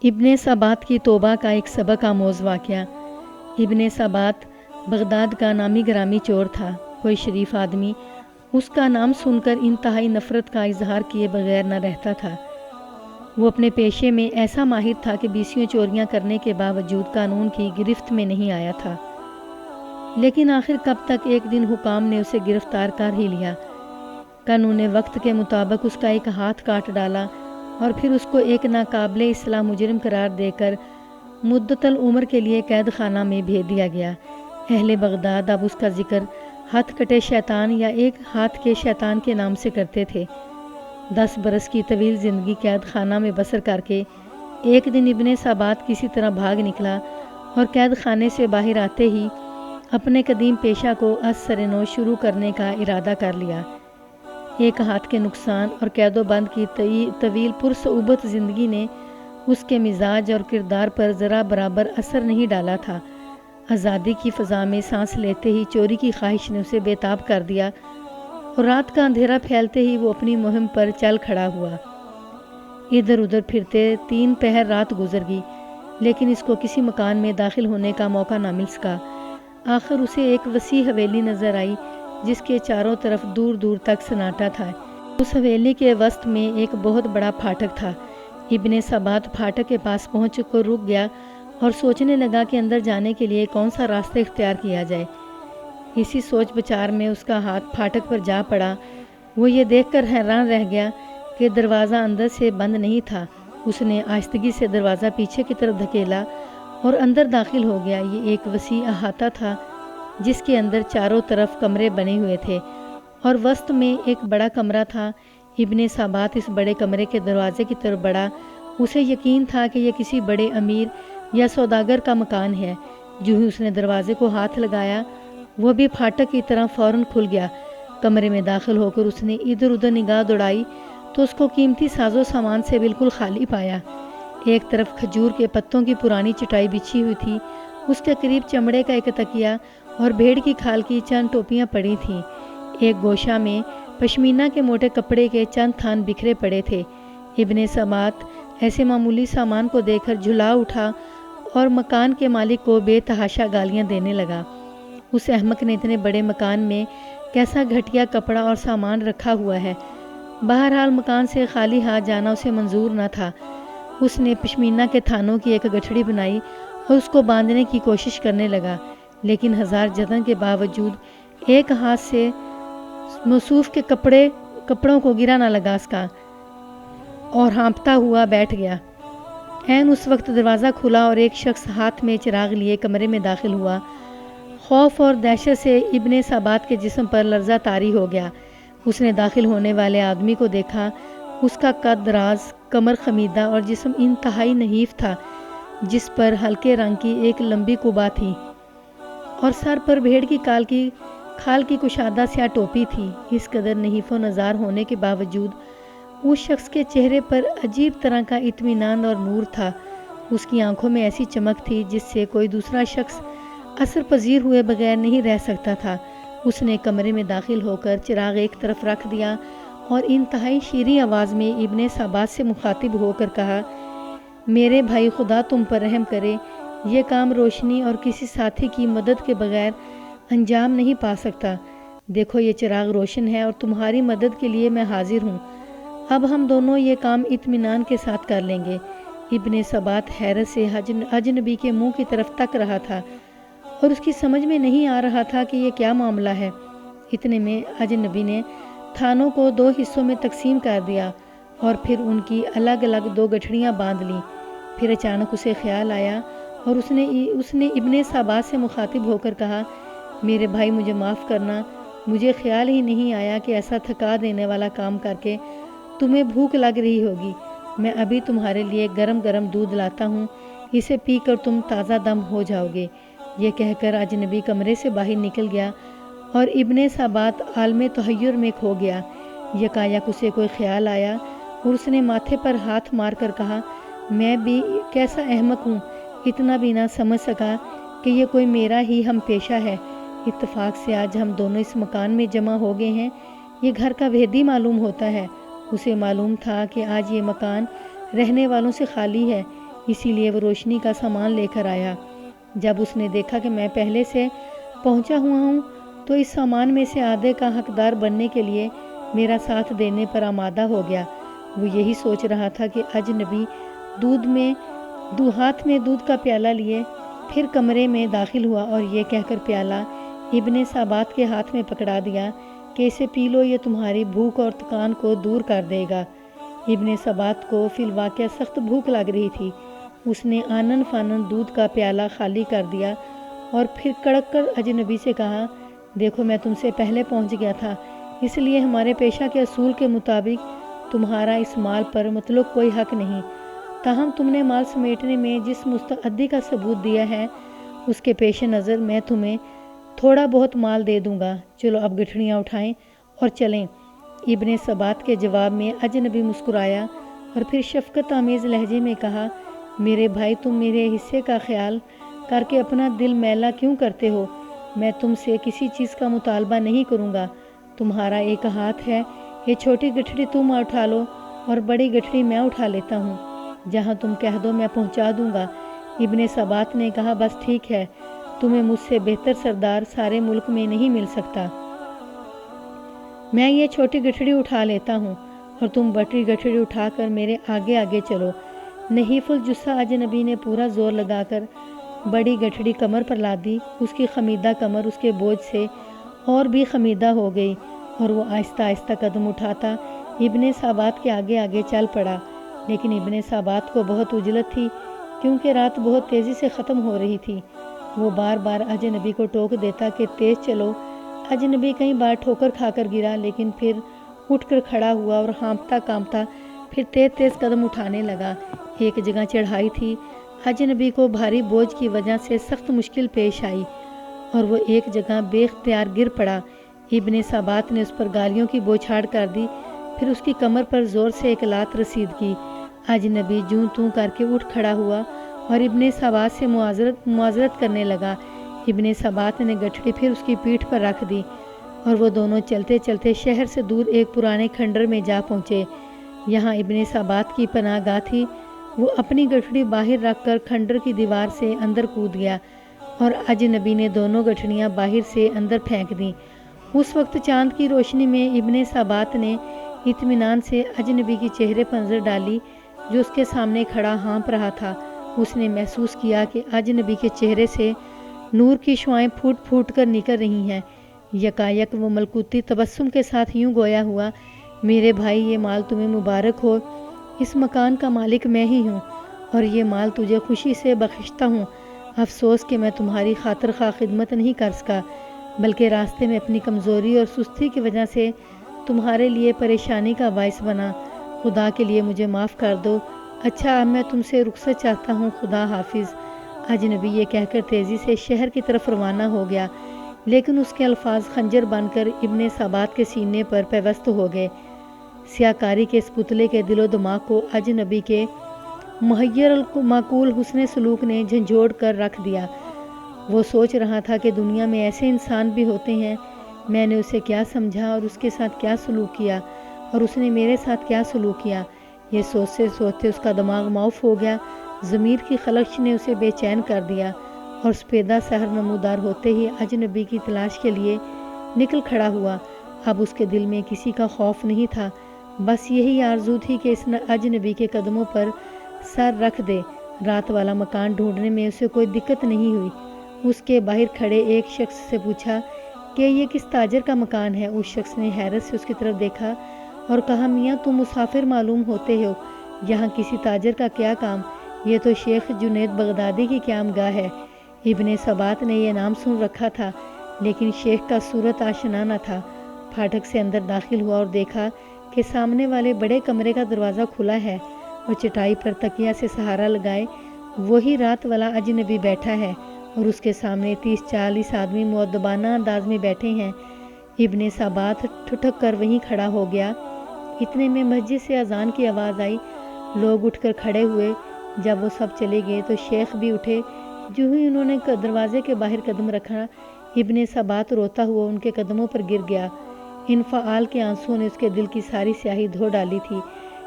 ابن سبات کی توبہ کا ایک سبق آموز واقعہ۔ ابن سبات بغداد کا نامی گرامی چور تھا، کوئی شریف آدمی اس کا نام سن کر انتہائی نفرت کا اظہار کیے بغیر نہ رہتا تھا۔ وہ اپنے پیشے میں ایسا ماہر تھا کہ بیسیوں چوریاں کرنے کے باوجود قانون کی گرفت میں نہیں آیا تھا، لیکن آخر کب تک ایک دن حکام نے اسے گرفتار کر ہی لیا۔ قانون وقت کے مطابق اس کا ایک ہاتھ کاٹ ڈالا اور پھر اس کو ایک ناقابل اصلاح مجرم قرار دے کر مدت العمر کے لیے قید خانہ میں بھیج دیا گیا۔ اہل بغداد اب اس کا ذکر ہاتھ کٹے شیطان یا ایک ہاتھ کے شیطان کے نام سے کرتے تھے۔ 10 برس کی طویل زندگی قید خانہ میں بسر کر کے ایک دن ابن سبات کسی طرح بھاگ نکلا اور قید خانے سے باہر آتے ہی اپنے قدیم پیشہ کو از سر نو شروع کرنے کا ارادہ کر لیا۔ ایک ہاتھ کے نقصان اور قید و بند کی طویل پرصعوبت زندگی نے اس کے مزاج اور کردار پر ذرا برابر اثر نہیں ڈالا تھا۔ آزادی کی فضا میں سانس لیتے ہی چوری کی خواہش نے اسے بے تاب کر دیا اور رات کا اندھیرا پھیلتے ہی وہ اپنی مہم پر چل کھڑا ہوا۔ ادھر ادھر پھرتے 3 پہر رات گزر گئی، لیکن اس کو کسی مکان میں داخل ہونے کا موقع نہ مل سکا۔ آخر اسے ایک وسیع حویلی نظر آئی جس کے چاروں طرف دور دور تک سناٹا تھا۔ اس حویلی کے وسط میں ایک بہت بڑا پھاٹک تھا۔ ابن سبات پھاٹک کے پاس پہنچ کر رک گیا اور سوچنے لگا کہ اندر جانے کے لیے کون سا راستہ اختیار کیا جائے۔ اسی سوچ بچار میں اس کا ہاتھ پھاٹک پر جا پڑا۔ وہ یہ دیکھ کر حیران رہ گیا کہ دروازہ اندر سے بند نہیں تھا۔ اس نے آہستگی سے دروازہ پیچھے کی طرف دھکیلا اور اندر داخل ہو گیا۔ یہ ایک وسیع احاطہ تھا جس کے اندر چاروں طرف کمرے بنے ہوئے تھے اور وسط میں ایک بڑا کمرہ تھا۔ ابن سبات اس بڑے کمرے کے دروازے کی طرف بڑھا۔ اسے یقین تھا کہ یہ کسی بڑے امیر یا سوداگر کا مکان ہے۔ جو ہی اس نے دروازے کو ہاتھ لگایا، وہ بھی پھاٹک کی طرح فوراً کھل گیا۔ کمرے میں داخل ہو کر اس نے ادھر ادھر نگاہ دوڑائی تو اس کو قیمتی ساز و سامان سے بالکل خالی پایا۔ ایک طرف کھجور کے پتوں کی پرانی چٹائی بچھی ہوئی تھی، اس کے قریب چمڑے کا ایک تکیہ اور بھیڑ کی کھال کی چند ٹوپیاں پڑی تھیں۔ ایک گوشہ میں پشمینہ کے موٹے کپڑے کے چند تھان بکھرے پڑے تھے۔ ابن سبات ایسے معمولی سامان کو دیکھ کر جھلا اٹھا اور مکان کے مالک کو بے تحاشا گالیاں دینے لگا۔ اس احمق نے اتنے بڑے مکان میں کیسا گھٹیا کپڑا اور سامان رکھا ہوا ہے۔ بہرحال مکان سے خالی ہاتھ جانا اسے منظور نہ تھا۔ اس نے پشمینہ کے تھانوں کی ایک گٹھڑی بنائی اور اس کو باندھنے کی کوشش کرنے لگا، لیکن ہزار جتن کے باوجود ایک ہاتھ سے موصوف کے کپڑوں کو گرا نہ لگا سکا اور ہانپتا ہوا بیٹھ گیا۔ عین اس وقت دروازہ کھلا اور ایک شخص ہاتھ میں چراغ لیے کمرے میں داخل ہوا۔ خوف اور دہشت سے ابن سبات کے جسم پر لرزہ طاری ہو گیا۔ اس نے داخل ہونے والے آدمی کو دیکھا۔ اس کا قد دراز، کمر خمیدہ اور جسم انتہائی نحیف تھا، جس پر ہلکے رنگ کی ایک لمبی قبا تھی اور سر پر بھیڑ کی کھال کی کشادہ سیاہ ٹوپی تھی۔ اس قدر نحیف و نزار ہونے کے باوجود اس شخص کے چہرے پر عجیب طرح کا اطمینان اور نور تھا۔ اس کی آنکھوں میں ایسی چمک تھی جس سے کوئی دوسرا شخص اثر پذیر ہوئے بغیر نہیں رہ سکتا تھا۔ اس نے کمرے میں داخل ہو کر چراغ ایک طرف رکھ دیا اور انتہائی شیریں آواز میں ابن سبات سے مخاطب ہو کر کہا، میرے بھائی، خدا تم پر رحم کرے، یہ کام روشنی اور کسی ساتھی کی مدد کے بغیر انجام نہیں پا سکتا۔ دیکھو یہ چراغ روشن ہے اور تمہاری مدد کے لیے میں حاضر ہوں۔ اب ہم دونوں یہ کام اطمینان کے ساتھ کر لیں گے۔ ابن سبات حیرت سے اجنبی کے منہ کی طرف تک رہا تھا اور اس کی سمجھ میں نہیں آ رہا تھا کہ یہ کیا معاملہ ہے۔ اتنے میں اجنبی نے تھانوں کو 2 حصوں میں تقسیم کر دیا اور پھر ان کی الگ الگ 2 گٹھڑیاں باندھ لیں۔ پھر اچانک اسے خیال آیا اور اس نے ابن سبات سے مخاطب ہو کر کہا، میرے بھائی، مجھے معاف کرنا، مجھے خیال ہی نہیں آیا کہ ایسا تھکا دینے والا کام کر کے تمہیں بھوک لگ رہی ہوگی۔ میں ابھی تمہارے لیے گرم گرم دودھ لاتا ہوں، اسے پی کر تم تازہ دم ہو جاؤ گے۔ یہ کہہ کر اجنبی کمرے سے باہر نکل گیا اور ابن سبات عالم تحیر میں کھو گیا۔ یکایک اسے کوئی خیال آیا اور اس نے ماتھے پر ہاتھ مار کر کہا، میں بھی کیسا احمق ہوں، اتنا بھی نہ سمجھ سکا کہ یہ کوئی میرا ہی ہم پیشہ ہے۔ اتفاق سے آج ہم دونوں اس مکان میں جمع ہو گئے ہیں۔ یہ گھر کا بھیدی معلوم ہوتا ہے۔ اسے معلوم تھا کہ آج یہ مکان رہنے والوں سے خالی ہے۔ اسی لیے وہ روشنی کا سامان لے کر آیا۔ جب اس نے دیکھا کہ میں پہلے سے پہنچا ہوا ہوں تو اس سامان میں سے آدھے کا حقدار بننے کے لیے میرا ساتھ دینے پر آمادہ ہو گیا۔ وہ یہی سوچ رہا تھا کہ اجنبی ہاتھ میں دودھ کا پیالہ لیے پھر کمرے میں داخل ہوا اور یہ کہہ کر پیالہ ابن سابات کے ہاتھ میں پکڑا دیا کہ اسے پی لو، یہ تمہاری بھوک اور تکان کو دور کر دے گا۔ ابن سابات کو فی الواقع سخت بھوک لگ رہی تھی۔ اس نے آنن فانن دودھ کا پیالہ خالی کر دیا اور پھر کڑک کر اجنبی سے کہا، دیکھو میں تم سے پہلے پہنچ گیا تھا، اس لیے ہمارے پیشہ کے اصول کے مطابق تمہارا اس مال پر مطلق کوئی حق نہیں۔ تاہم تم نے مال سمیٹنے میں جس مستعدی کا ثبوت دیا ہے اس کے پیش نظر میں تمہیں تھوڑا بہت مال دے دوں گا۔ چلو اب گٹھڑیاں اٹھائیں اور چلیں۔ ابن سبات کے جواب میں اجنبی مسکرایا اور پھر شفقت آمیز لہجے میں کہا، میرے بھائی تم میرے حصے کا خیال کر کے اپنا دل میلا کیوں کرتے ہو؟ میں تم سے کسی چیز کا مطالبہ نہیں کروں گا۔ تمہارا ایک ہاتھ ہے، یہ چھوٹی گٹھڑی تم اٹھا لو اور بڑی گٹھڑی میں اٹھا لیتا ہوں، جہاں تم کہہ دو میں پہنچا دوں گا۔ ابن سبات نے کہا، بس ٹھیک ہے، تمہیں مجھ سے بہتر سردار سارے ملک میں نہیں مل سکتا۔ میں یہ چھوٹی گٹھڑی اٹھا لیتا ہوں اور تم بڑی گٹھڑی اٹھا کر میرے آگے آگے چلو۔ نحیف الجثہ اجنبی نے پورا زور لگا کر بڑی گٹھڑی کمر پر لاد دی۔ اس کی خمیدہ کمر اس کے بوجھ سے اور بھی خمیدہ ہو گئی اور وہ آہستہ آہستہ قدم اٹھاتا ابن سابات کے آگے آگے چل پڑا۔ لیکن ابن سابات کو بہت عجلت تھی کیونکہ رات بہت تیزی سے ختم ہو رہی تھی۔ وہ بار بار اجنبی کو ٹوک دیتا کہ تیز چلو۔ اجنبی کئی بار ٹھوکر کھا کر گرا لیکن پھر اٹھ کر کھڑا ہوا اور ہانپتا کانپتا پھر تیز تیز قدم اٹھانے لگا۔ ایک جگہ چڑھائی تھی، اجنبی کو بھاری بوجھ کی وجہ سے سخت مشکل پیش آئی اور وہ ایک جگہ بے اختیار گر پڑا۔ ابن سابات نے اس پر گالیوں کی بوچھاڑ کر دی، پھر اس کی کمر پر زور سے ایک لات رسید کی۔ اجنبی جوں توں کر کے اٹھ کھڑا ہوا اور ابن سابات سے معذرت کرنے لگا۔ ابن سابات نے گٹھڑی پھر اس کی پیٹھ پر رکھ دی اور وہ دونوں چلتے چلتے شہر سے دور ایک پرانے کھنڈر میں جا پہنچے۔ یہاں ابن سابات کی پناہ گاہ تھی۔ وہ اپنی گٹھڑی باہر رکھ کر کھنڈر کی دیوار سے اندر کود گیا اور اجنبی نے دونوں گٹھڑیاں باہر سے اندر پھینک دیں۔ اس وقت چاند کی روشنی میں ابن سابات نے اطمینان سے اجنبی کی چہرے پر نظر ڈالی جو اس کے سامنے کھڑا ہانپ رہا تھا۔ اس نے محسوس کیا کہ اجنبی کے چہرے سے نور کی شعائیں پھوٹ پھوٹ کر نکل رہی ہیں۔ یکایک وہ ملکوتی تبسم کے ساتھ یوں گویا ہوا، میرے بھائی یہ مال تمہیں مبارک ہو، اس مکان کا مالک میں ہی ہوں اور یہ مال تجھے خوشی سے بخشتا ہوں۔ افسوس کہ میں تمہاری خاطر خواہ خدمت نہیں کر سکا، بلکہ راستے میں اپنی کمزوری اور سستی کی وجہ سے تمہارے لیے پریشانی کا باعث بنا۔ خدا کے لیے مجھے معاف کر دو۔ اچھا اب میں تم سے رخصت چاہتا ہوں، خدا حافظ۔ اجنبی یہ کہہ کر تیزی سے شہر کی طرف روانہ ہو گیا، لیکن اس کے الفاظ خنجر بن کر ابن سابات کے سینے پر پیوست ہو گئے۔ سیاکاری کے اس پتلے کے دل و دماغ کو اجنبی کے محیر معقول حسن سلوک نے جھنجھوڑ کر رکھ دیا۔ وہ سوچ رہا تھا کہ دنیا میں ایسے انسان بھی ہوتے ہیں، میں نے اسے کیا سمجھا اور اس کے ساتھ کیا سلوک کیا اور اس نے میرے ساتھ کیا سلوک کیا۔ یہ سوچتے سوچتے اس کا دماغ معاف ہو گیا۔ ضمیر کی خلش نے اسے بے چین کر دیا اور سپیدہ سحر نمودار ہوتے ہی اجنبی کی تلاش کے لیے نکل کھڑا ہوا۔ اب اس کے دل میں کسی کا خوف نہیں تھا، بس یہی آرزو تھی کہ اس اجنبی کے قدموں پر سر رکھ دے۔ رات والا مکان ڈھونڈنے میں اسے کوئی دقت نہیں ہوئی۔ اس کے باہر کھڑے ایک شخص سے پوچھا کہ یہ کس تاجر کا مکان ہے؟ اس شخص نے حیرت سے اس کی طرف دیکھا اور کہا، میاں تم مسافر معلوم ہوتے ہو، یہاں کسی تاجر کا کیا کام؟ یہ تو شیخ جنید بغدادی کی قیام گاہ ہے۔ ابن سبات نے یہ نام سن رکھا تھا لیکن شیخ کا صورت آشنا نہ تھا۔ پھاٹک سے اندر داخل ہوا اور دیکھا کہ سامنے والے بڑے کمرے کا دروازہ کھلا ہے اور چٹائی پر تکیہ سے سہارا لگائے وہی رات والا اجنبی بیٹھا ہے اور اس کے سامنے 30-40 آدمی مؤدبانہ انداز میں بیٹھے ہیں۔ ابن سابات ٹھٹک کر وہیں کھڑا ہو گیا۔ اتنے میں مسجد سے اذان کی آواز آئی، لوگ اٹھ کر کھڑے ہوئے۔ جب وہ سب چلے گئے تو شیخ بھی اٹھے۔ جو ہی انہوں نے دروازے کے باہر قدم رکھا، ابن سابات روتا ہوا ان کے قدموں پر گر گیا۔ انفعال کے آنسوؤں نے اس کے دل کی ساری سیاہی دھو ڈالی تھی۔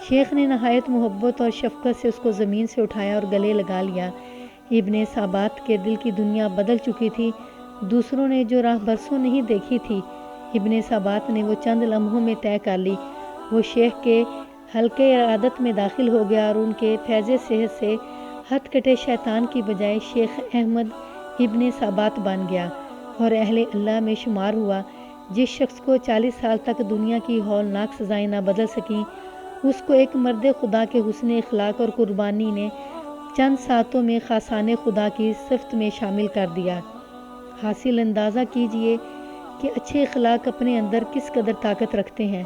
شیخ نے نہایت محبت اور شفقت سے اس کو زمین سے اٹھایا اور گلے لگا لیا۔ ابن ثابت کے دل کی دنیا بدل چکی تھی۔ دوسروں نے جو راہ برسوں نہیں دیکھی تھی، ابن ثابت نے وہ چند لمحوں میں طے کر لی۔ وہ شیخ کے حلقے ارادت میں داخل ہو گیا اور ان کے فیض صحت سے ہتھ کٹے شیطان کی بجائے شیخ احمد ابن ثابت بن گیا اور اہل اللہ میں شمار ہوا۔ جس شخص کو 40 سال تک دنیا کی ہولناک سزائیں نہ بدل سکیں، اس کو ایک مرد خدا کے حسن اخلاق اور قربانی نے چند ساعتوں میں خاصان خدا کی صفت میں شامل کر دیا۔ حاصل اندازہ کیجئے کہ اچھے اخلاق اپنے اندر کس قدر طاقت رکھتے ہیں۔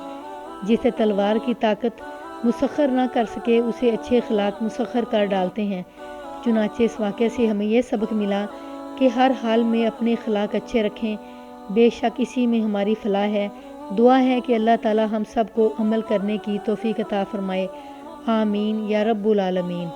جسے تلوار کی طاقت مسخر نہ کر سکے، اسے اچھے اخلاق مسخر کر ڈالتے ہیں۔ چنانچہ اس واقعے سے ہمیں یہ سبق ملا کہ ہر حال میں اپنے اخلاق اچھے رکھیں، بے شک اسی میں ہماری فلاح ہے۔ دعا ہے کہ اللہ تعالی ہم سب کو عمل کرنے کی توفیق عطا فرمائے، آمین یا رب العالمین۔